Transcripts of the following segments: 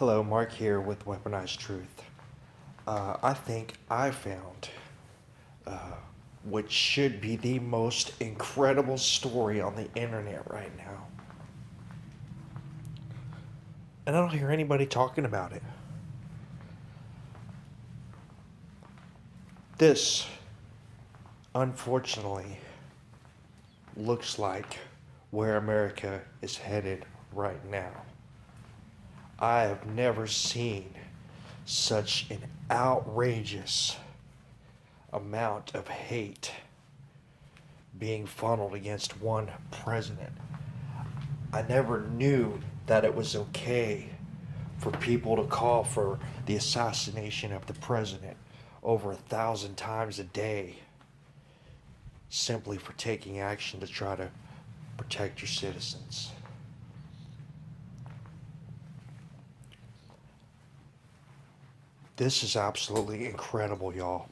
Hello, Mark here with Weaponized Truth. I think I found what should be the most incredible story on the internet right now. And I don't hear anybody talking about it. This, unfortunately, looks like where America is headed right now. I have never seen such an outrageous amount of hate being funneled against one president. I never knew that it was okay for people to call for the assassination of the president over 1,000 times a day simply for taking action to try to protect your citizens. This is absolutely incredible, y'all.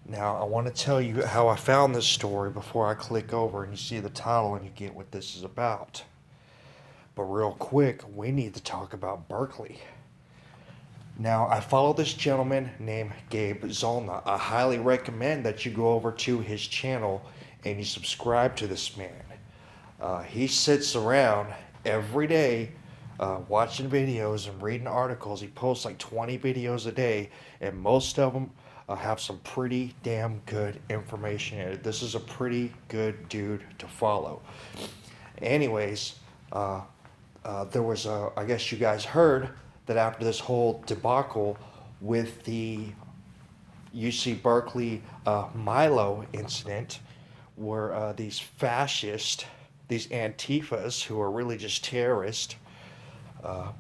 Now, I want to tell you how I found this story before I click over and you see the title and you get what this is about. But real quick, we need to talk about Berkeley. Now, I follow this gentleman named Gabe Zollner. I highly recommend that you go over to his channel and you subscribe to this man. He sits around every day watching videos and reading articles. He posts like 20 videos a day, and most of them have some pretty damn good information in it. This is a pretty good dude to follow. Anyways, there was I guess you guys heard that after this whole debacle with the UC Berkeley Milo incident, where these fascists, these Antifas, who are really just terrorists,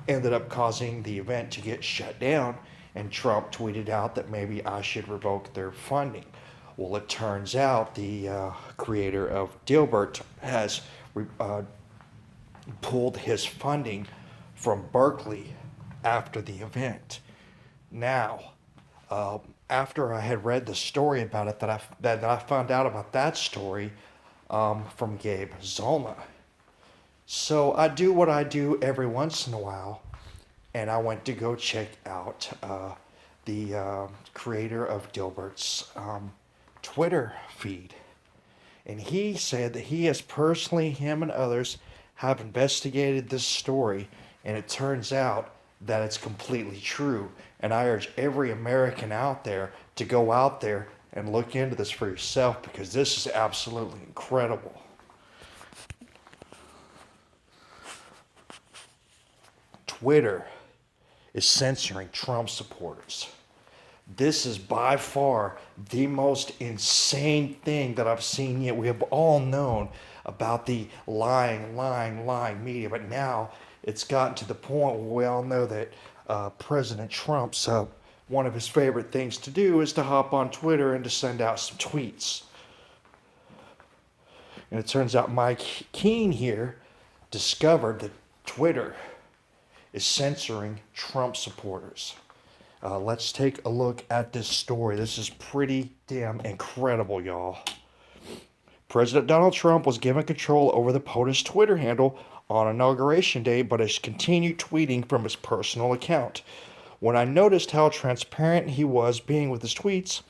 ended up causing the event to get shut down, and Trump tweeted out that maybe I should revoke their funding. Well, it turns out the creator of Dilbert has pulled his funding from Berkeley after the event. Now, after I had read the story about it, that I found out about that story from Gabe Zollner. So I do what I do every once in a while, and I went to go check out the creator of Dilbert's Twitter feed. And he said that he has personally, him and others, have investigated this story, and it turns out that it's completely true. And I urge every American out there to go out there and look into this for yourself, because this is absolutely incredible. Twitter is censoring Trump supporters. This is by far the most insane thing that I've seen yet. We have all known about the lying media, but now it's gotten to the point where we all know that President Trump's one of his favorite things to do is to hop on Twitter and to send out some tweets. And it turns out Mike Keene here discovered that Twitter is censoring Trump supporters. Let's take a look at this story. This is pretty damn incredible, y'all. President Donald Trump was given control over the POTUS Twitter handle on Inauguration Day, but has continued tweeting from his personal account. When I noticed how transparent he was being with his tweets,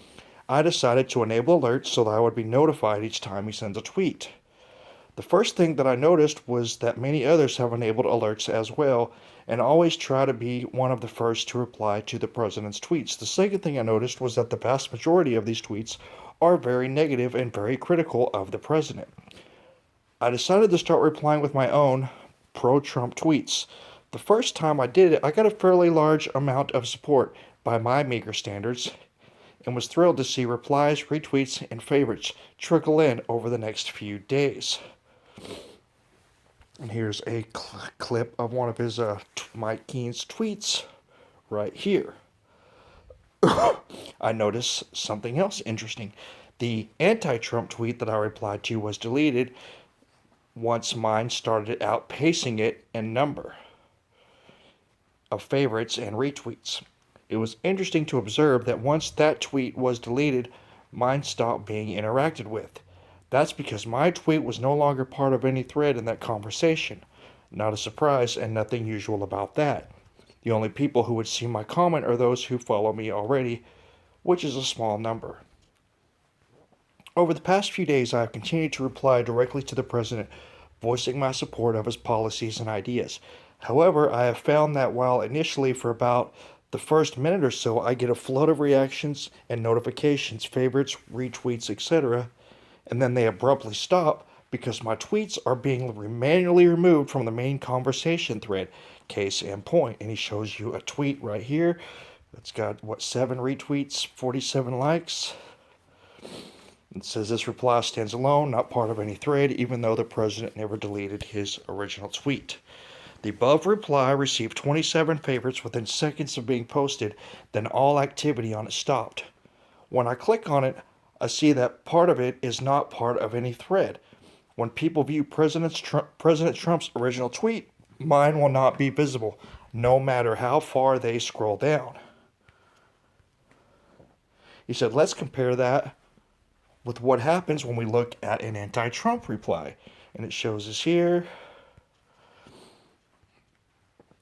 I decided to enable alerts so that I would be notified each time he sends a tweet. The first thing that I noticed was that many others have enabled alerts as well, and always try to be one of the first to reply to the president's tweets. The second thing I noticed was that the vast majority of these tweets are very negative and very critical of the president. I decided to start replying with my own pro-Trump tweets. The first time I did it, I got a fairly large amount of support by my meager standards, and was thrilled to see replies, retweets, and favorites trickle in over the next few days. And here's a clip of one of his Mike Keene's tweets right here. I noticed something else interesting. The anti-Trump tweet that I replied to was deleted once mine started outpacing it in number of favorites and retweets. It was interesting to observe that once that tweet was deleted, mine stopped being interacted with. That's because my tweet was no longer part of any thread in that conversation. Not a surprise, and nothing usual about that. The only people who would see my comment are those who follow me already, which is a small number. Over the past few days, I have continued to reply directly to the president, voicing my support of his policies and ideas. However, I have found that while initially for about the first minute or so I get a flood of reactions and notifications, favorites, retweets, etc., and then they abruptly stop because my tweets are being manually removed from the main conversation thread. Case in point. And he shows you a tweet right here that's got, 7 retweets, 47 likes. It says this reply stands alone, not part of any thread, even though the president never deleted his original tweet. The above reply received 27 favorites within seconds of being posted, then all activity on it stopped. When I click on it, I see that part of it is not part of any thread. When people view President Trump's original tweet, mine will not be visible, no matter how far they scroll down. He said, let's compare that with what happens when we look at an anti-Trump reply. And it shows us here.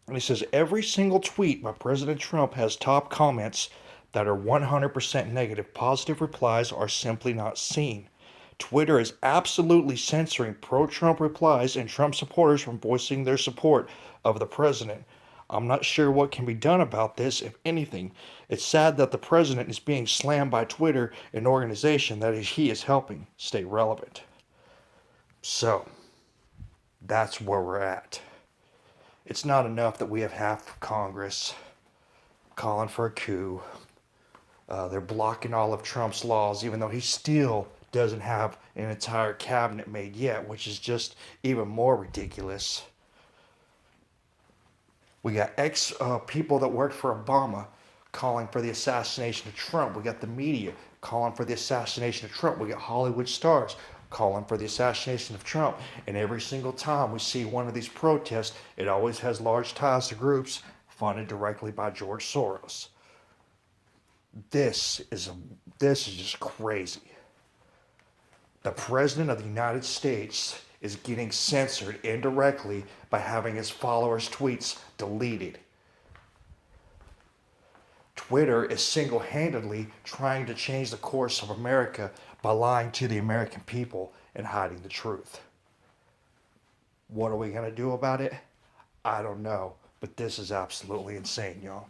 And he says, every single tweet by President Trump has top comments that are 100% negative. Positive replies are simply not seen. Twitter is absolutely censoring pro-Trump replies and Trump supporters from voicing their support of the president. I'm not sure what can be done about this, if anything. It's sad that the president is being slammed by Twitter, an organization that he is helping stay relevant. So, that's where we're at. It's not enough that we have half of Congress calling for a coup. They're blocking all of Trump's laws, even though he still doesn't have an entire cabinet made yet, which is just even more ridiculous. We got people that worked for Obama calling for the assassination of Trump. We got the media calling for the assassination of Trump. We got Hollywood stars calling for the assassination of Trump. And every single time we see one of these protests, it always has large ties to groups funded directly by George Soros. This is just crazy. The President of the United States is getting censored indirectly by having his followers' tweets deleted. Twitter is single-handedly trying to change the course of America by lying to the American people and hiding the truth. What are we going to do about it? I don't know, but this is absolutely insane, y'all.